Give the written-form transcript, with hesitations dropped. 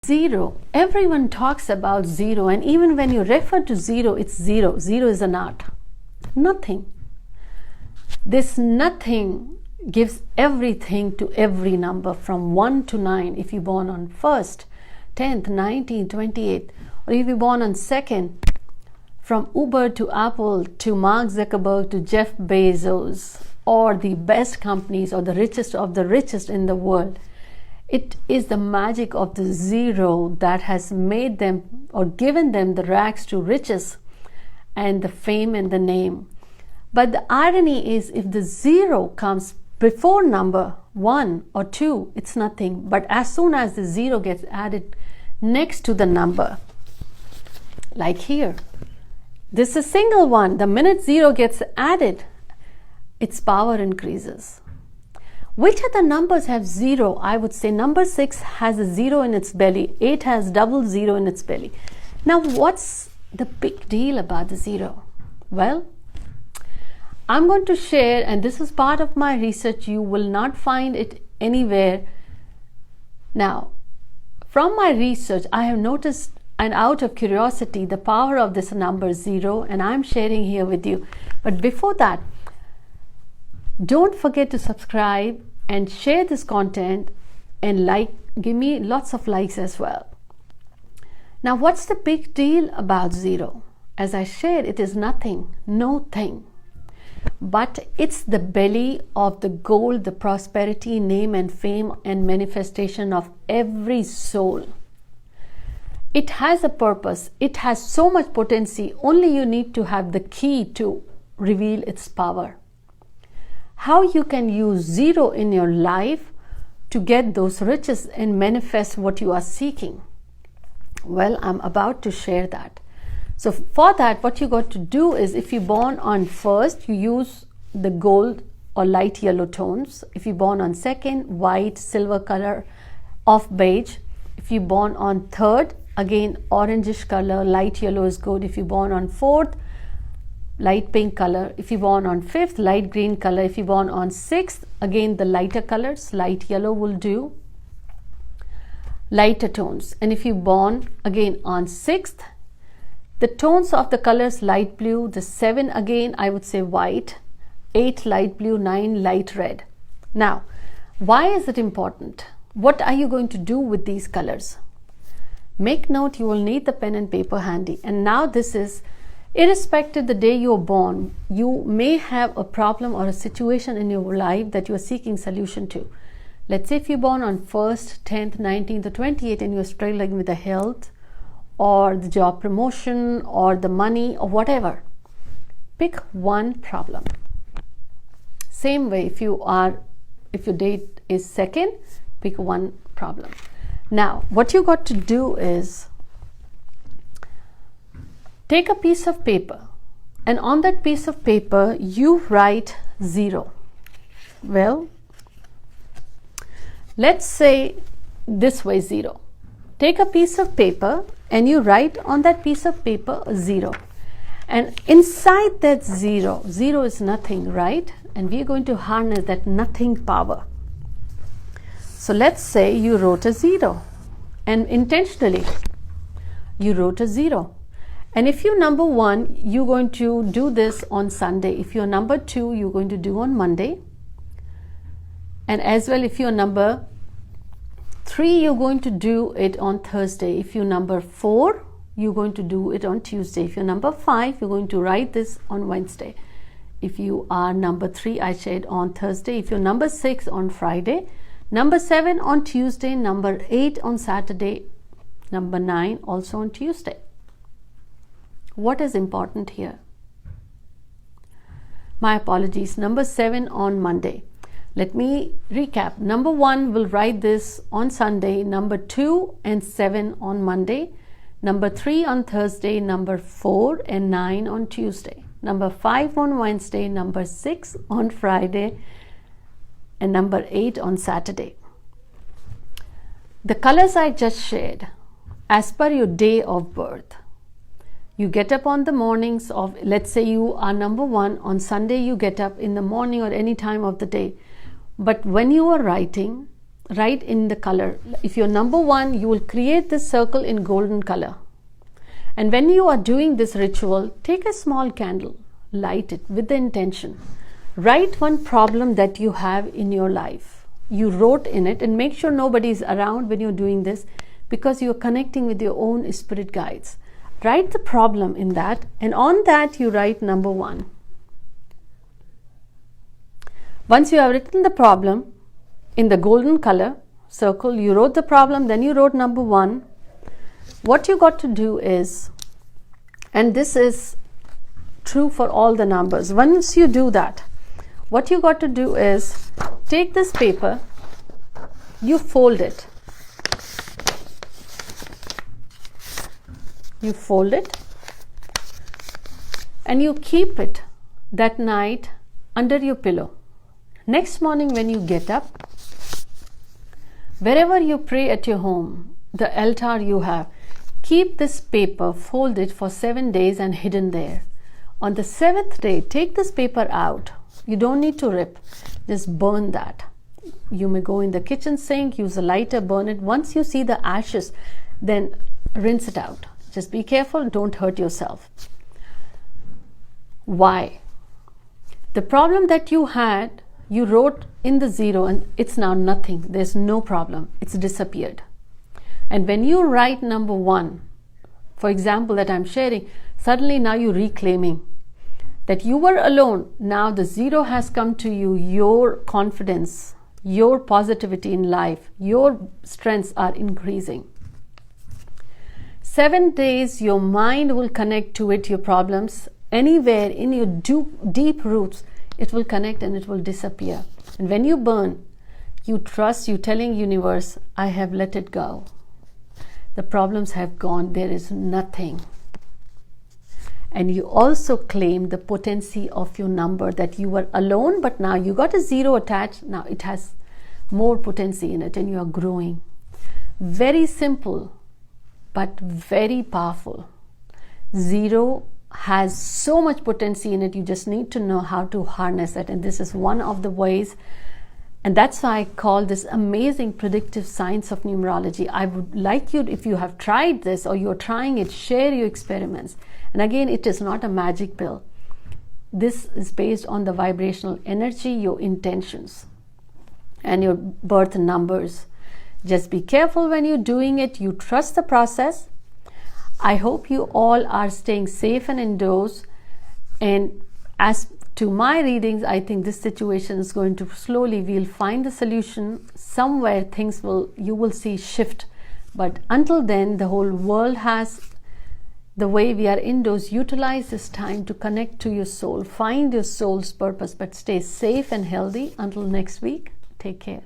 Zero. Everyone talks about zero, and even when you refer to zero, it's zero. Zero is an art. Nothing. This nothing gives everything to every number from 1 to 9. If you're born on 1st, 10th, 19th, 28th, or if you're born on 2nd, from Uber to Apple to Mark Zuckerberg to Jeff Bezos, or the best companies or the richest in the world. It is the magic of the zero that has made them or given them the rags to riches and the fame and the name. But the irony is, if the zero comes before number 1 or 2, it's nothing. But as soon as the zero gets added next to the number, like here, this is a single one. The minute zero gets added, its power increases. Which other numbers have zero? I would say number 6 has a zero in its belly. 8 has double zero in its belly. Now, what's the big deal about the zero? Well, I'm going to share, and this is part of my research. You will not find it anywhere. Now, from my research, I have noticed, and out of curiosity, the power of this number 0, and I'm sharing here with you. But before that, don't forget to subscribe and share this content and give me lots of likes as well. Now, what's the big deal about 0? As I shared, it is nothing, no thing. But it's the belly of the gold, the prosperity, name and fame and manifestation of every soul. It has a purpose. It has so much potency. Only you need to have the key to reveal its power. How you can use 0 in your life to get those riches and manifest what you are seeking. Well, I'm about to share that. So for that, what you got to do is, if you're born on 1st, you use the gold or light yellow tones. If you're born on 2nd, white, silver color, off beige. If you're born on 3rd, again orangish color, light yellow is good. If you're born on 4th, light pink color. If you're born on 5th, light green color. If you're born on 6th, again the lighter colors, light yellow will do, lighter tones. And if you're born again on 6th, the tones of the colors light blue, the 7 again I would say white, 8 light blue, 9 light red. Now, why is it important? What are you going to do with these colors? Make note, you will need the pen and paper handy. And now this is irrespective the day you are born, you may have a problem or a situation in your life that you are seeking solution to. Let's say if you're born on 1st, 10th, 19th or 28th and you're struggling with the health or the job promotion or the money or whatever, pick one problem. Same way, if your date is 2nd, pick one problem. Now, what you got to do is, take a piece of paper, and on that piece of paper you write 0. Well, let's say this way 0. Take a piece of paper and you write on that piece of paper 0. And inside that 0 is nothing, right? And we are going to harness that nothing power. So let's say you wrote a 0, and intentionally you wrote a 0. And if you're number 1, you're going to do this on Sunday. If you're number 2, you're going to do on Monday. And as well, if you're number 3, you're going to do it on Thursday. If you're number 4, you're going to do it on Tuesday. If you're number 5, you're going to write this on Wednesday. If you are number 3, I said on Thursday. If you're number 6, on Friday. Number 7 on Tuesday. Number 8 on Saturday. Number 9 also on Tuesday. What is important here? My apologies. Number 7 on Monday. Let me recap. Number 1 will write this on Sunday. Number 2 and 7 on Monday. Number 3 on Thursday. Number 4 and 9 on Tuesday. Number 5 on Wednesday. Number 6 on Friday. And number 8 on Saturday. The colors I just shared, as per your day of birth. You get up on the mornings of, let's say you are number 1, on Sunday you get up in the morning or any time of the day. But when you are writing, write in the color. If you're number 1, you will create this circle in golden color. And when you are doing this ritual, take a small candle, light it with the intention. Write one problem that you have in your life. You wrote in it, and make sure nobody is around when you're doing this, because you're connecting with your own spirit guides. Write the problem in that, and on that you write number 1. Once you have written the problem in the golden color circle, you wrote the problem, then you wrote number 1. What you got to do is, and this is true for all the numbers, once you do that, what you got to do is take this paper, you fold it. You fold it and you keep it that night under your pillow. Next morning when you get up, wherever you pray at your home, the altar you have, keep this paper folded for 7 days and hidden there. On the 7th day, take this paper out. You don't need to rip, just burn that. You may go in the kitchen sink, use a lighter, burn it. Once you see the ashes, then rinse it out. Just be careful, don't hurt yourself. Why? The problem that you had, you wrote in the 0 and it's now nothing. There's no problem. It's disappeared. And when you write number 1, for example, that I'm sharing, suddenly now you're reclaiming that you were alone. Now the 0 has come to you. Your confidence, your positivity in life, your strengths are increasing. 7 days, your mind will connect to it, your problems. Anywhere in your deep roots, it will connect and it will disappear. And when you burn, you trust, you telling universe, I have let it go. The problems have gone. There is nothing. And you also claim the potency of your number, that you were alone, but now you got a 0 attached. Now it has more potency in it and you are growing. Very simple, but very powerful. 0 has so much potency in it. You just need to know how to harness it. And this is one of the ways. And that's why I call this amazing predictive science of numerology. I would like you, if you have tried this or you're trying it, share your experiments. And again, it is not a magic pill. This is based on the vibrational energy, your intentions, and your birth numbers. Just be careful when you're doing it. You trust the process. I hope you all are staying safe and indoors. And as to my readings, I think this situation is going to slowly, we'll find the solution. Somewhere you will see shift. But until then, the whole world has, the way we are indoors, utilize this time to connect to your soul, find your soul's purpose, but stay safe and healthy. Until next week, take care.